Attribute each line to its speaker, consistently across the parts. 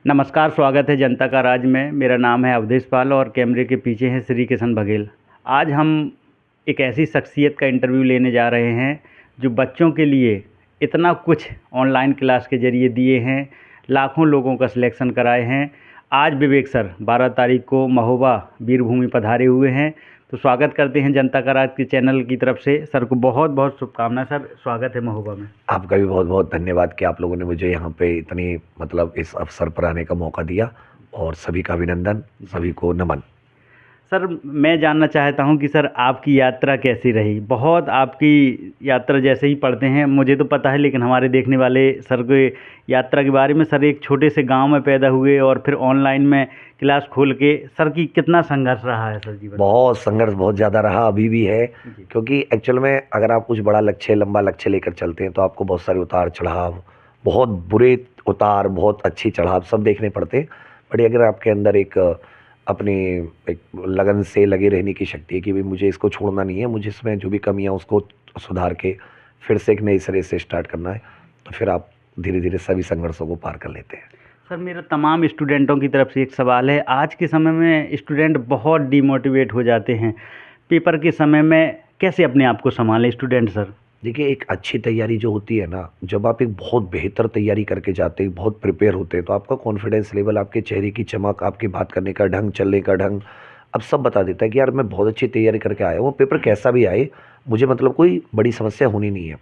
Speaker 1: नमस्कार, स्वागत है जनता का राज में। मेरा नाम है अवधेश पाल और कैमरे के पीछे हैं श्री किशन बघेल। आज हम एक ऐसी शख्सियत का इंटरव्यू लेने जा रहे हैं जो बच्चों के लिए इतना कुछ ऑनलाइन क्लास के ज़रिए दिए हैं, लाखों लोगों का सिलेक्शन कराए हैं। आज विवेक सर 12 तारीख को महोबा वीरभूमि पधारे हुए हैं, तो स्वागत करते हैं जनता का राज के चैनल की तरफ से। सर को बहुत बहुत शुभकामनाएं। सर, स्वागत है महोबा में।
Speaker 2: आपका भी बहुत बहुत धन्यवाद कि आप लोगों ने मुझे यहाँ पे इतनी इस अवसर पर आने का मौका दिया, और सभी का अभिनंदन, सभी को नमन।
Speaker 1: सर, मैं जानना चाहता हूं कि सर आपकी यात्रा कैसी रही। बहुत आपकी यात्रा जैसे ही पढ़ते हैं, मुझे तो पता है, लेकिन हमारे देखने वाले सर के यात्रा के बारे में। सर एक छोटे से गांव में पैदा हुए और फिर ऑनलाइन में क्लास खोल के, सर की कितना संघर्ष रहा है सर जीवन?
Speaker 2: बहुत संघर्ष, बहुत ज़्यादा रहा, अभी भी है। क्योंकि एक्चुअल में अगर आप कुछ बड़ा लक्ष्य, लंबा लक्ष्य लेकर चलते हैं तो आपको बहुत सारे उतार चढ़ाव, बहुत बुरे उतार, बहुत अच्छी चढ़ाव सब देखने पड़ते हैं। बट अगर आपके अंदर अपनी एक लगन से लगे रहने की शक्ति है कि भाई मुझे इसको छोड़ना नहीं है, मुझे इसमें जो भी कमियां उसको सुधार के फिर से एक नई सिरे से स्टार्ट करना है, तो फिर आप धीरे धीरे सभी संघर्षों को पार कर लेते हैं।
Speaker 1: सर, मेरा तमाम स्टूडेंटों की तरफ से एक सवाल है। आज के समय में स्टूडेंट बहुत डिमोटिवेट हो जाते हैं। पेपर के समय में कैसे अपने आप को संभालें स्टूडेंट सर?
Speaker 2: देखिए, एक अच्छी तैयारी जो होती है ना, जब आप एक बहुत बेहतर तैयारी करके जाते हैं, बहुत प्रिपेयर होते हैं, तो आपका कॉन्फिडेंस लेवल, आपके चेहरे की चमक, आपकी बात करने का ढंग, चलने का ढंग, अब सब बता देता है कि यार मैं बहुत अच्छी तैयारी करके आया हूँ। पेपर कैसा भी आए, मुझे कोई बड़ी समस्या होनी नहीं है।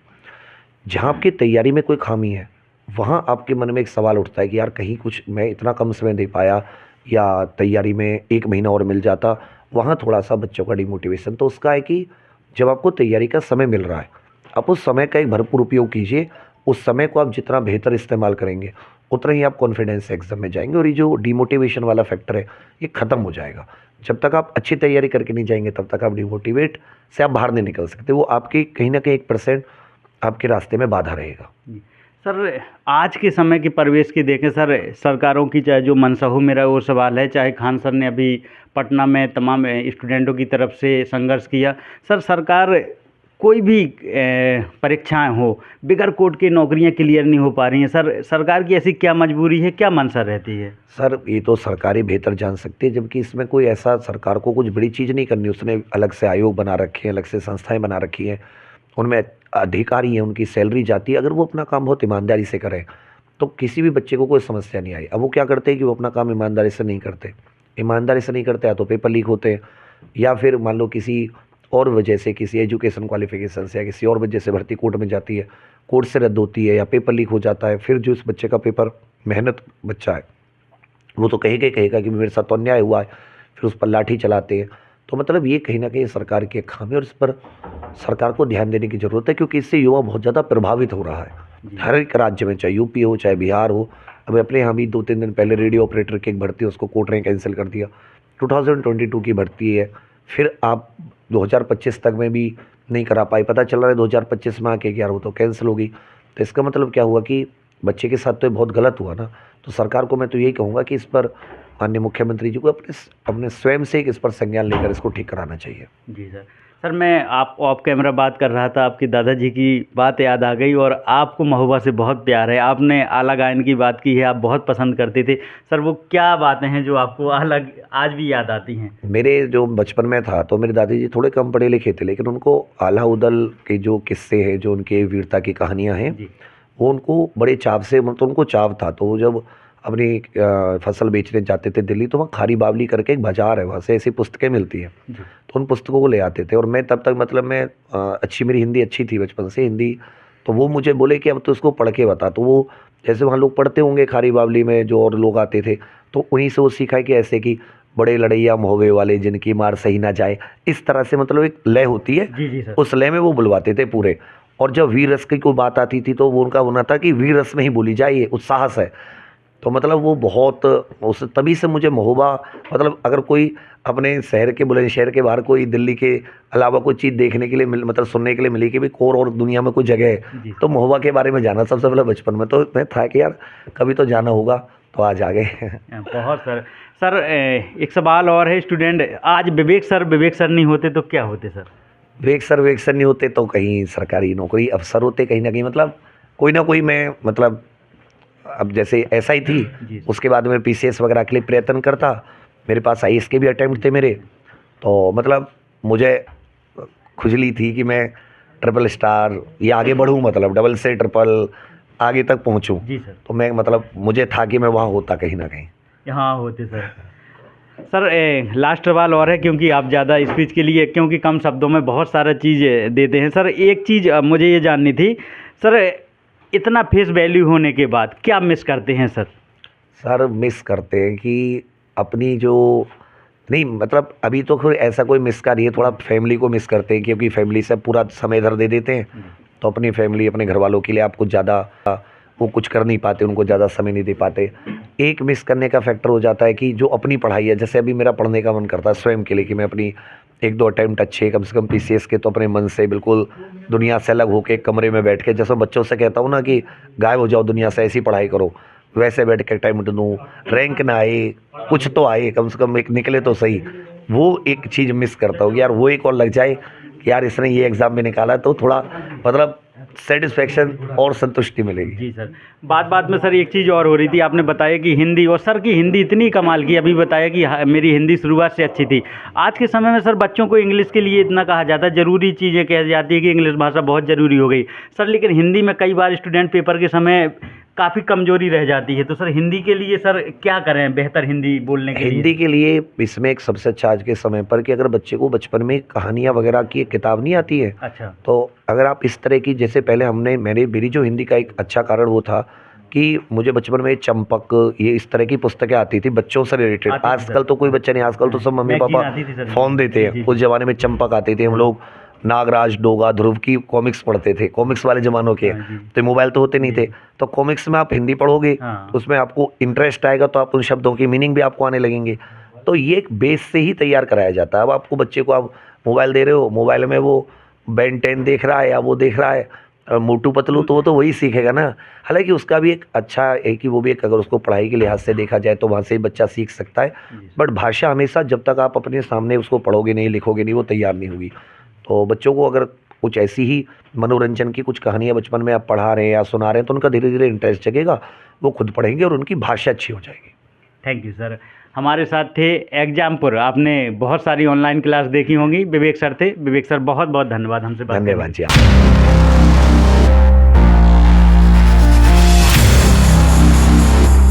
Speaker 2: जहाँ आपकी तैयारी में कोई खामी है, वहाँ आपके मन में एक सवाल उठता है कि यार कहीं कुछ मैं इतना कम समय दे पाया, या तैयारी में 1 महीना और मिल जाता। वहाँ थोड़ा सा बच्चों का डिमोटिवेशन तो उसका है कि जब आपको तैयारी का समय मिल रहा है, आप उस समय का एक भरपूर उपयोग कीजिए। उस समय को आप जितना बेहतर इस्तेमाल करेंगे, उतना ही आप कॉन्फिडेंस से एग्जाम में जाएंगे, और ये जो डिमोटिवेशन वाला फैक्टर है ये ख़त्म हो जाएगा। जब तक आप अच्छी तैयारी करके नहीं जाएंगे, तब तक आप डिमोटिवेट से आप बाहर नहीं निकल सकते। वो आपकी कहीं ना कहीं 1% आपके रास्ते में बाधा रहेगा।
Speaker 1: सर, आज के समय के परिवेश की देखें सर, सरकारों की चाहे जो मंशा हो, मेरा वो सवाल है, चाहे खान सर ने अभी पटना में तमाम स्टूडेंटों की तरफ से संघर्ष किया। सर, सरकार कोई भी परीक्षाएं हो, बिगर कोर्ट की नौकरियां क्लियर नहीं हो पा रही हैं। सर, सरकार की ऐसी क्या मजबूरी है, क्या मंशा रहती है?
Speaker 2: सर, ये तो सरकारें बेहतर जान सकती है, जबकि इसमें कोई ऐसा सरकार को कुछ बड़ी चीज़ नहीं करनी। उसने अलग से आयोग बना रखे हैं, अलग से संस्थाएं बना रखी हैं, उनमें अधिकारी हैं, उनकी सैलरी जाती है। अगर वो अपना काम बहुत ईमानदारी से करें तो किसी भी बच्चे को कोई समस्या नहीं आई। अब वो क्या करते हैं कि वो अपना काम ईमानदारी से नहीं करते। ईमानदारी से नहीं करते या तो पेपर लीक होते हैं, या फिर मान लो किसी और वजह से, किसी एजुकेशन क्वालिफिकेशन से या किसी और वजह से भर्ती कोर्ट में जाती है, कोर्ट से रद्द होती है, या पेपर लीक हो जाता है। फिर जो इस बच्चे का पेपर, मेहनत बच्चा है, वो तो कहेगा कि मेरे साथ तो अन्याय हुआ है, फिर उस पर लाठी चलाते हैं। तो ये कहीं ना कहीं सरकार की एक खामी, और इस पर सरकार को ध्यान देने की ज़रूरत है, क्योंकि इससे युवा बहुत ज़्यादा प्रभावित हो रहा है। हर एक राज्य में, चाहे यूपी हो चाहे बिहार हो। अब अपने यहाँ भी 2-3 दिन पहले रेडियो ऑपरेटर की एक भर्ती है, उसको कोर्ट ने कैंसिल कर दिया। 2022 की भर्ती है, फिर आप 2025 तक में भी नहीं करा पाई। पता चल रहा है 2025 में आके कि यार वो तो कैंसिल होगी। तो इसका मतलब क्या हुआ कि बच्चे के साथ तो ये बहुत गलत हुआ ना। तो सरकार को मैं तो यही कहूँगा कि इस पर माननीय मुख्यमंत्री जी को अपने स्वयं से इस पर संज्ञान लेकर इसको ठीक कराना चाहिए।
Speaker 1: जी सर। सर, मैं आप ऑफ कैमरा बात कर रहा था, आपकी दादाजी की बात याद आ गई, और आपको महोबा से बहुत प्यार है। आपने आला गायन की बात की है, आप बहुत पसंद करते थे। सर, वो क्या बातें हैं जो आपको अलग आज भी याद आती हैं?
Speaker 2: मेरे जो बचपन में था, तो मेरे दादाजी थोड़े कम पढ़े लिखे थे, लेकिन उनको आला उदल के जो किस्से हैं, जो उनके वीरता की कहानियाँ हैं, वो उनको बड़े चाव से, उनको चाव था। तो वो जब अपनी फसल बेचने जाते थे दिल्ली, तो वहाँ खारी बावली करके एक बाजार है, वहाँ से ऐसी पुस्तकें मिलती हैं, तो उन पुस्तकों को ले आते थे। और मैं तब तक मैं मेरी हिंदी अच्छी थी बचपन से, हिंदी। तो वो मुझे बोले कि अब तो इसको पढ़ के बता। तो वो जैसे वहाँ लोग पढ़ते होंगे खारी बावली में, जो और लोग आते थे, तो उन्हीं से वो सीखा है कि ऐसे कि बड़े लड़ैया महोबे वाले जिनकी मार सही ना जाए, इस तरह से एक लय होती है।
Speaker 1: जी सर।
Speaker 2: उस लय में वो बुलवाते थे पूरे। और जब वीर रस की कोई बात आती थी, तो वो उनका होना था कि वीर रस में ही बोली जाए, ये उत्साहस है। तो वो बहुत, उस तभी से मुझे महोबा, अगर कोई अपने शहर के, बुलंदशहर के बाहर कोई दिल्ली के अलावा कोई चीज़ देखने के लिए सुनने के लिए मिली कि भाई और दुनिया में कोई जगह है, तो महोबा के बारे में जाना सबसे पहले बचपन में। तो मैं था कि यार कभी तो जाना होगा, तो आज आ गए।
Speaker 1: बहुत सर। सर, एक सवाल और है। स्टूडेंट आज विवेक सर नहीं होते तो क्या होते सर?
Speaker 2: विवेक सर नहीं होते तो कहीं सरकारी नौकरी अफसर होते, कहीं ना कहीं कोई ना कोई मैं अब जैसे ऐसा ही थी,
Speaker 1: जी
Speaker 2: उसके बाद मैं पीसीएस वगैरह के लिए प्रयत्न करता, मेरे पास आईएएस के भी अटेम्प्ट थे मेरे, तो मतलब मुझे खुजली थी कि मैं ट्रिपल स्टार या आगे बढ़ूँ, मतलब डबल से ट्रिपल आगे तक पहुँचूँ।
Speaker 1: जी सर।
Speaker 2: तो मैं मतलब मुझे था कि मैं वहाँ होता कहीं ना कहीं।
Speaker 1: यहाँ होते सर। सर लास्ट सवाल और है, क्योंकि आप ज़्यादा स्पीच के लिए, क्योंकि कम शब्दों में बहुत सारा चीज़ देते हैं सर। एक चीज़ मुझे ये जाननी थी सर, इतना फेस वैल्यू होने के बाद क्या मिस करते हैं सर?
Speaker 2: सर मिस करते हैं कि अपनी जो, नहीं मतलब अभी तो फिर ऐसा कोई मिस का नहीं है, थोड़ा फैमिली को मिस करते हैं, क्योंकि फैमिली से पूरा समय इधर दे देते हैं, तो अपनी फैमिली अपने घर वालों के लिए आप कुछ ज़्यादा वो कुछ कर नहीं पाते, उनको ज़्यादा समय नहीं दे पाते। एक मिस करने का फैक्टर हो जाता है कि जो अपनी पढ़ाई है, जैसे अभी मेरा पढ़ने का मन करता है स्वयं के लिए कि मैं अपनी 1-2 अटेम्प्ट अच्छे कम से कम पीसीएस के, तो अपने मन से बिल्कुल दुनिया से अलग होकर एक कमरे में बैठ के, जैसे बच्चों से कहता हूँ ना कि गायब हो जाओ दुनिया से, ऐसी पढ़ाई करो, वैसे बैठ के अटेम्प्ट दूँ, रैंक ना आए, कुछ तो आए, कम से कम एक निकले तो सही। वो एक चीज़ मिस करता हूँ यार, वो एक और लग जाए कि यार इसने ये एग्ज़ाम में निकाला, तो थोड़ा मतलब सेटिस्फेक्शन और संतुष्टि मिलेगी।
Speaker 1: जी सर। बात में सर एक चीज़ और हो रही थी, आपने बताया कि हिंदी, और सर की हिंदी इतनी कमाल की, अभी बताया कि मेरी हिंदी शुरुआत से अच्छी थी। आज के समय में सर बच्चों को इंग्लिश के लिए इतना कहा जाता है, ज़रूरी चीज़ें कही जाती है कि इंग्लिश भाषा बहुत ज़रूरी हो गई सर, लेकिन हिंदी में कई बार स्टूडेंट पेपर के समय काफ़ी कमज़ोरी रह जाती है। तो सर हिंदी के लिए सर क्या करें बेहतर हिंदी बोलने के लिए?
Speaker 2: हिंदी के लिए इसमें एक सबसे अच्छा आज के समय पर कि अगर बच्चे को बचपन में कहानियाँ वगैरह की एक किताब नहीं आती है,
Speaker 1: अच्छा।
Speaker 2: तो अगर आप इस तरह की, जैसे पहले मेरी जो हिंदी का एक अच्छा कारण वो था कि मुझे बचपन में चंपक, ये इस तरह की पुस्तकें आती थी बच्चों से रिलेटेड।
Speaker 1: आती थी
Speaker 2: आजकल
Speaker 1: सर।
Speaker 2: तो कोई बच्चा नहीं, आजकल तो सब मम्मी
Speaker 1: मैगजीन
Speaker 2: पापा
Speaker 1: आती थी सर।
Speaker 2: फ़ोन देते हैं।
Speaker 1: जी।
Speaker 2: उस ज़माने में चंपक आती थी, हम लोग नागराज, डोगा, ध्रुव की कॉमिक्स पढ़ते थे, कॉमिक्स वाले ज़मानों के।
Speaker 1: हाँ जी।
Speaker 2: तो मोबाइल तो होते नहीं
Speaker 1: जी।
Speaker 2: थे, तो कॉमिक्स में आप हिंदी पढ़ोगे,
Speaker 1: हाँ।
Speaker 2: उसमें आपको इंटरेस्ट आएगा, तो आप उन शब्दों की मीनिंग भी आपको आने लगेंगे। तो ये एक बेस से ही तैयार कराया जाता है। अब आपको बच्चे को आप मोबाइल दे रहे हो, मोबाइल में वो बेन 10 देख रहा है या वो देख रहा है मोटू पतलू, तो वो तो वही सीखेगा ना। हालांकि उसका भी एक अच्छा है कि वो भी एक, अगर उसको पढ़ाई के लिहाज से देखा जाए तो वहाँ से बच्चा सीख सकता है। बट भाषा हमेशा, जब तक आप अपने सामने उसको पढ़ोगे नहीं, लिखोगे नहीं, वो तैयार नहीं होगी। तो बच्चों को अगर कुछ ऐसी ही मनोरंजन की कुछ कहानियाँ बचपन में आप पढ़ा रहे हैं या सुना रहे हैं, तो उनका धीरे धीरे इंटरेस्ट जगेगा, वो खुद पढ़ेंगे और उनकी भाषा अच्छी हो जाएगी।
Speaker 1: Thank you sir. हमारे साथ थे एग्जामपुर, आपने बहुत सारी ऑनलाइन क्लास देखी होंगी, विवेक सर थे। विवेक सर बहुत बहुत धन्यवाद हमसे बात करने के लिए।
Speaker 2: धन्यवाद जी।